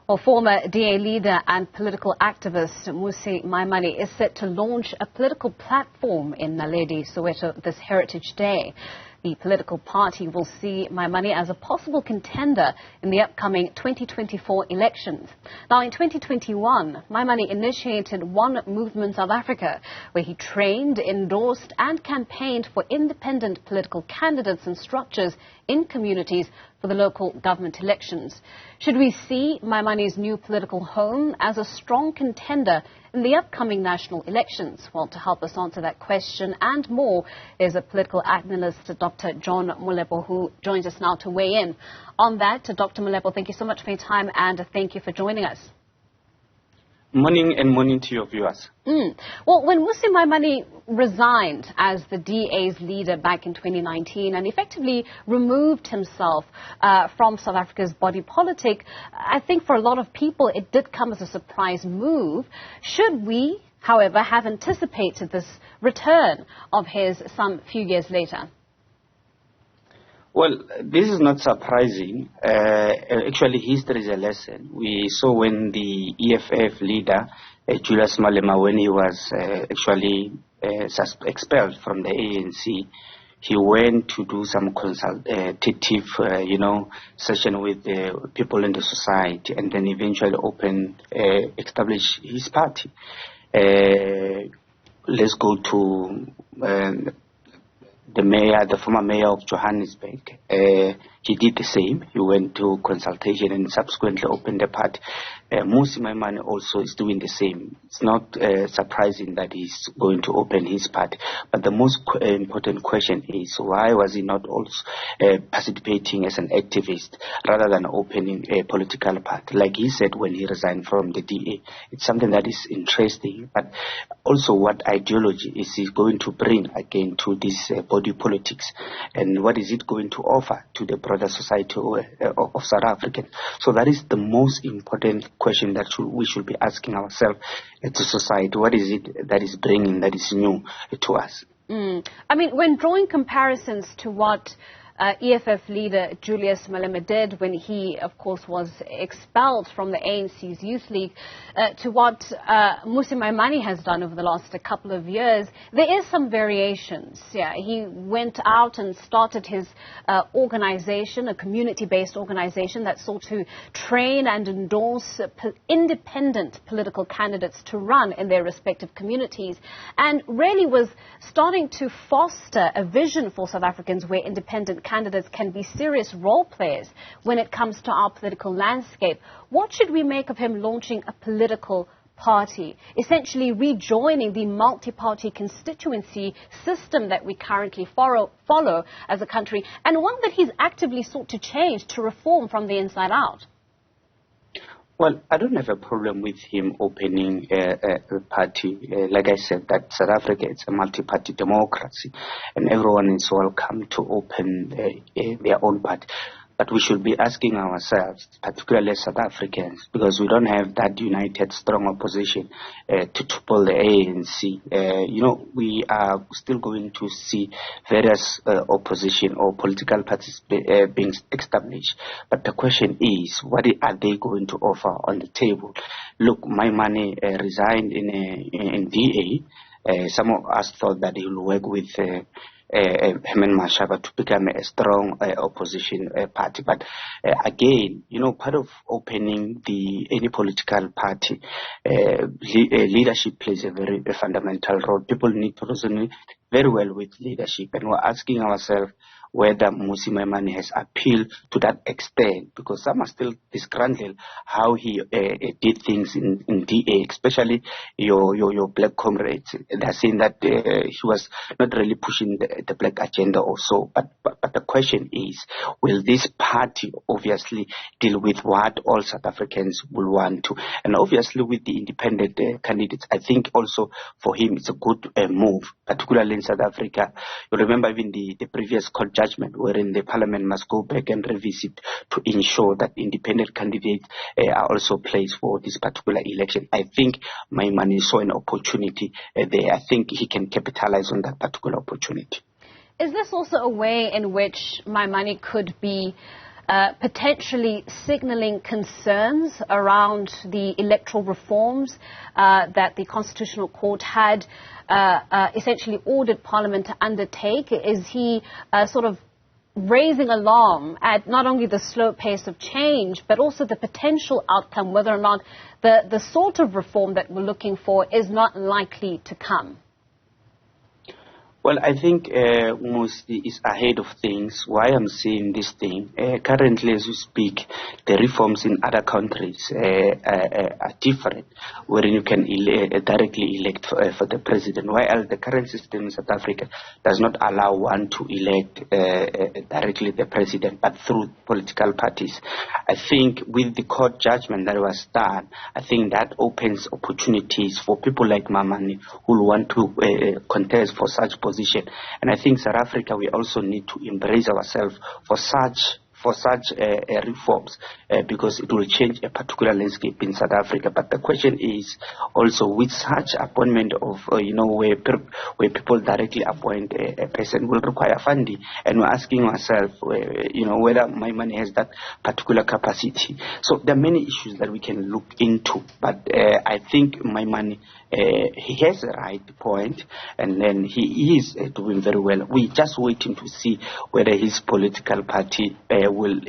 Well, former DA leader and political activist Mmusi Maimane is set to launch a political platform in Naledi, Soweto, this Heritage Day. The political party will see Maimane as a possible contender in the upcoming 2024 elections. Now, in 2021, Maimane initiated One Movement South Afrika, where he trained, endorsed and campaigned for independent political candidates and structures in communities for the local government elections. Should we see Maimane's new political home as a strong contender in the upcoming national elections? Well, to help us answer that question and more is a political analyst, Dr. John Molepo, who joins us now to weigh in on that. Dr. Molepo, thank you so much for your time and thank you for joining us. Morning to your viewers. Well, when Mmusi Maimane resigned as the DA's leader back in 2019 and effectively removed himself from South Africa's body politic, I think for a lot of people it did come as a surprise move. Should we, however, have anticipated this return of his some few years later? Well, this is not surprising. Actually, history is a lesson. We saw when the EFF leader, Julius Malema, when he was actually expelled from the ANC, he went to do some consultative, session with the people in the society, and then eventually establish his party. Let's go to the former mayor of Johannesburg. He did the same. He went to consultation and subsequently opened the party. Mmusi Maimane also is doing the same. It's not surprising that he's going to open his party. But the most important question is, why was he not also participating as an activist rather than opening a political party? Like he said when he resigned from the DA. It's something that is interesting. But also, what ideology is he going to bring again to this body politics? And what is it going to offer to the broader society of South Africans? So that is the most important question that we should be asking ourselves to society. What is it that is bringing that is new to us? I mean, when drawing comparisons to what EFF leader Julius Malema did when he, of course, was expelled from the ANC's Youth League to what Mmusi Maimane has done over the last couple of years, there is some variations. Yeah, he went out and started his organization, a community-based organization that sought to train and endorse independent political candidates to run in their respective communities, and really was starting to foster a vision for South Africans where independent candidates can be serious role players when it comes to our political landscape. What should we make of him launching a political party, essentially rejoining the multi-party constituency system that we currently follow as a country, and one that he's actively sought to change, to reform from the inside out? Well, I don't have a problem with him opening a party. Like I said, that South Africa is a multi-party democracy, and everyone is welcome to open their own party. But we should be asking ourselves, particularly South Africans, because we don't have that united, strong opposition to topple the ANC. We are still going to see various opposition or political parties being established. But the question is, what are they going to offer on the table? Look, Maimane resigned in DA. Some of us thought that he will work with Herman Mashaba to become a strong opposition party. But again, part of opening any political party, leadership plays a very fundamental role. People need to resonate very well with leadership, and we're asking ourselves whether Mmusi Maimane has appealed to that extent, because some are still disgruntled how he did things in DA, especially your black comrades. They're saying that he was not really pushing the black agenda also. But the question is, will this party obviously deal with what all South Africans will want to? And obviously with the independent candidates, I think also for him it's a good move, particularly in South Africa. You remember even the previous court judgment wherein the parliament must go back and revisit to ensure that independent candidates are also placed for this particular election. I think Maimane saw an opportunity there. I think he can capitalize on that particular opportunity. Is this also a way in which Maimane could be potentially signaling concerns around the electoral reforms that the Constitutional Court had essentially ordered Parliament to undertake? Is he sort of raising alarm at not only the slow pace of change, but also the potential outcome, whether or not the sort of reform that we're looking for is not likely to come? Well, I think Mmusi is ahead of things. Why I'm saying this thing, currently as we speak, the reforms in other countries are different, where you can directly elect for the president, while the current system in South Africa does not allow one to elect directly the president, but through political parties. I think with the court judgment that was done, I think that opens opportunities for people like Maimane who want to contest for such positions. And I think South Africa, we also need to embrace ourselves for such reforms because it will change a particular landscape in South Africa. But the question is also with such appointment of where people directly appoint a person will require funding, and we're asking ourselves whether Maimane has that particular capacity. So there are many issues that we can look into, but I think Maimane he has a right point, and then he is doing very well. We're just waiting to see whether his political party will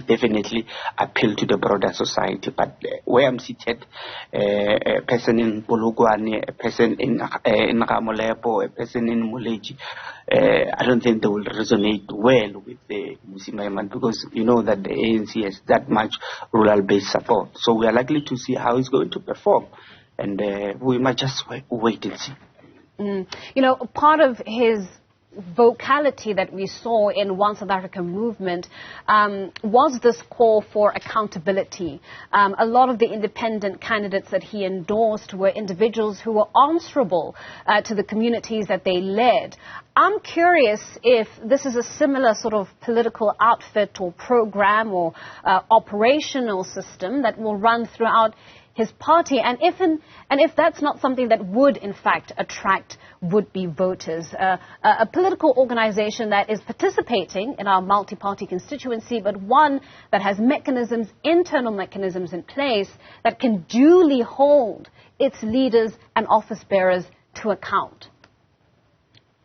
definitely appeal to the broader society. But where I'm seated, a person in Polokwane, a person in Molepo, a person in Naledi, I don't think they will resonate well with Mmusi Maimane, because you know that the ANC has that much rural-based support. So we are likely to see how he's going to perform. And we might just wait and see. Part of his vocality that we saw in One South Africa movement was this call for accountability. A lot of the independent candidates that he endorsed were individuals who were answerable to the communities that they led. I'm curious if this is a similar sort of political outfit or program or operational system that will run throughout his party, and if that's not something that would in fact attract would-be voters. A political organization that is participating in our multi-party constituency, but one that has mechanisms, internal mechanisms in place that can duly hold its leaders and office bearers to account.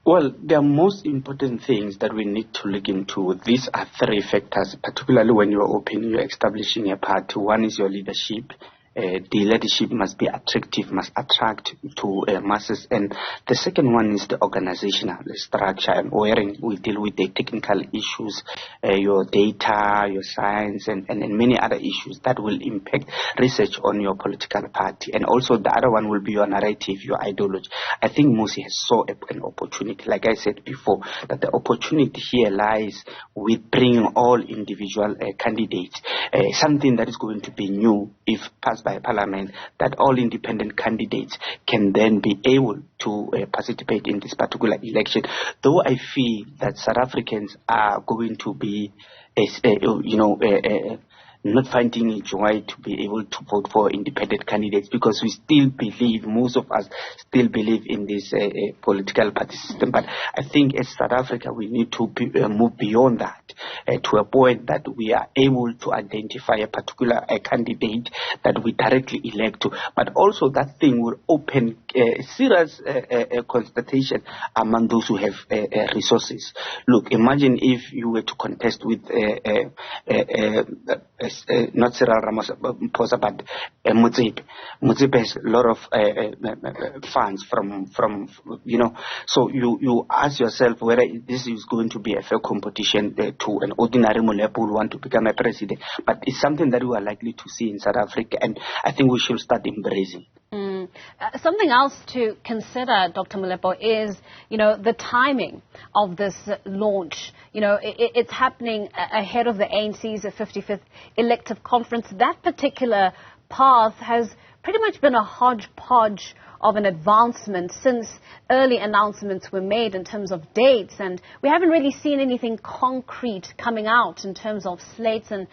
Well, the most important things that we need to look into, these are three factors, particularly when you're establishing a party. One is your leadership. The leadership must be attractive, must attract to masses. And the second one is the organizational structure, and wherein we deal with the technical issues, your data, your science, and many other issues that will impact research on your political party. And also the other one will be your narrative, your ideology. I think Mmusi has saw an opportunity, like I said before, that the opportunity here lies with bringing all individual candidates, something that is going to be new if passed by Parliament, that all independent candidates can then be able to participate in this particular election. Though I feel that South Africans are going to be, not finding it joy to be able to vote for independent candidates, because we still believe, most of us still believe in this political party system. But I think as South Africa, we need to move beyond that to a point that we are able to identify a particular candidate that we directly elect to. But also that thing will open serious consultation among those who have resources. Look, imagine if you were to contest with not Cyril Ramaphosa, but Motsepe. Motsepe has a lot of funds from so you ask yourself whether this is going to be a fair competition to an ordinary Molepo who want to become a president. But it's something that we are likely to see in South Africa, and I think we should start embracing. Something else to consider, Dr. Molepo, is, the timing of this launch. It's happening ahead of the ANC's 55th elective conference. That particular path has pretty much been a hodgepodge of an advancement since early announcements were made in terms of dates, and we haven't really seen anything concrete coming out in terms of slates and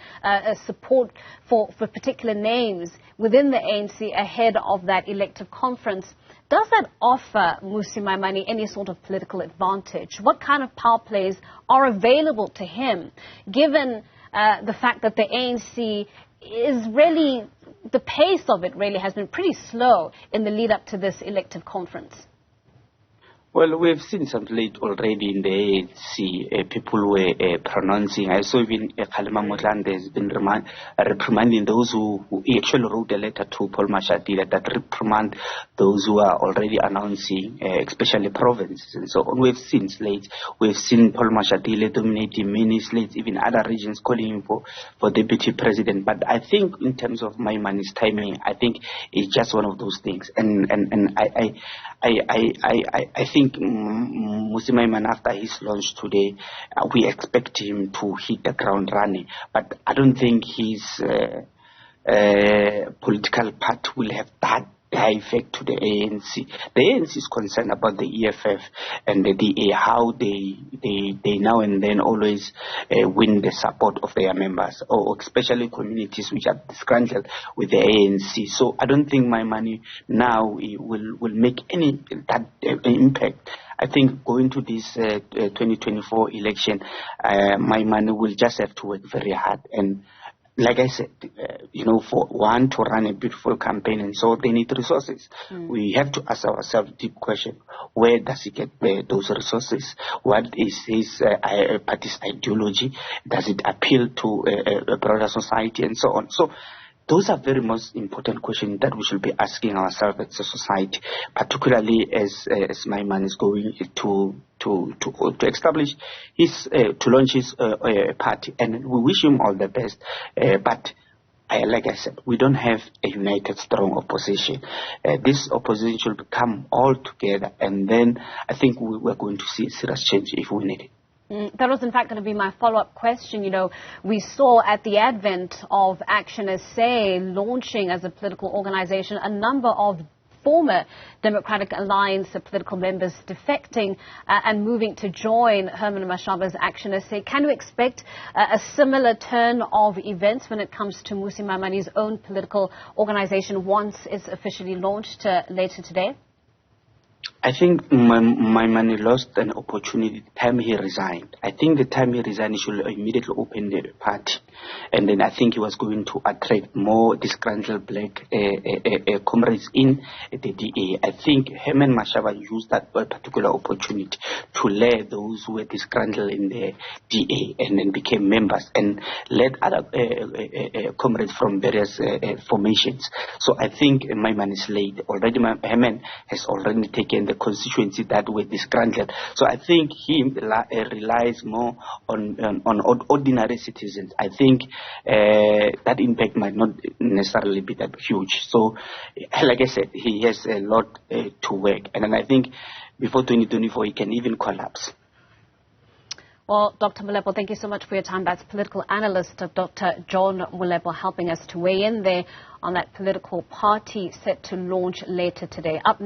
support for particular names within the ANC ahead of that elective conference. Does that offer Mmusi Maimane any sort of political advantage? What kind of power plays are available to him, given the fact that the ANC is really, the pace of it really has been pretty slow in the lead up to this elective conference? Well, we've seen some late already in the ANC. People were pronouncing. I saw even Kgalema Motlanthe has been reprimanding those who actually wrote a letter to Paul Mashatile that reprimand those who are already announcing, especially provinces and so on. We've seen slates. We've seen Paul Mashatile dominating many slates, even other regions calling him for deputy president. But I think in terms of Maimane's timing, I think it's just one of those things. And I think Mmusi Maimane, after his launch today, we expect him to hit the ground running. But I don't think his political party will have that effect to the ANC. The ANC is concerned about the EFF and the DA, how they now and then always win the support of their members, or especially communities which are disgruntled with the ANC. So I don't think Maimane now will make any that impact. I think going to this 2024 election, Maimane will just have to work very hard. And like I said, for one to run a beautiful campaign and so they need resources. We have to ask ourselves a deep question: where does he get those resources? What is his party's ideology? Does it appeal to a broader society and so on? So those are very most important questions that we should be asking ourselves as a society, particularly as Maimane is going to establish his, to launch his party. And we wish him all the best. But like I said, we don't have a united, strong opposition. This opposition should come all together, and then I think we're going to see a serious change if we need it. That was, in fact, going to be my follow-up question. We saw at the advent of Action SA launching as a political organization a number of former Democratic Alliance political members defecting and moving to join Herman Mashaba's Action SA. Can we expect a similar turn of events when it comes to Mmusi Maimane's own political organization once it's officially launched later today? I think Maimane lost an opportunity the time he resigned. I think the time he resigned, he should immediately open the party. And then I think he was going to attract more disgruntled black comrades in the DA. I think Herman Mashaba used that particular opportunity to lure those who were disgruntled in the DA and then became members and led other comrades from various formations. So I think Maimane is late. Already Herman has already taken the constituency that were disgruntled. So I think he relies more on ordinary citizens. I think that impact might not necessarily be that huge. So, like I said, he has a lot to work. And then I think before 2024, he can even collapse. Well, Dr. Molepo, thank you so much for your time. That's political analyst Dr. John Molepo helping us to weigh in there on that political party set to launch later today. Up next.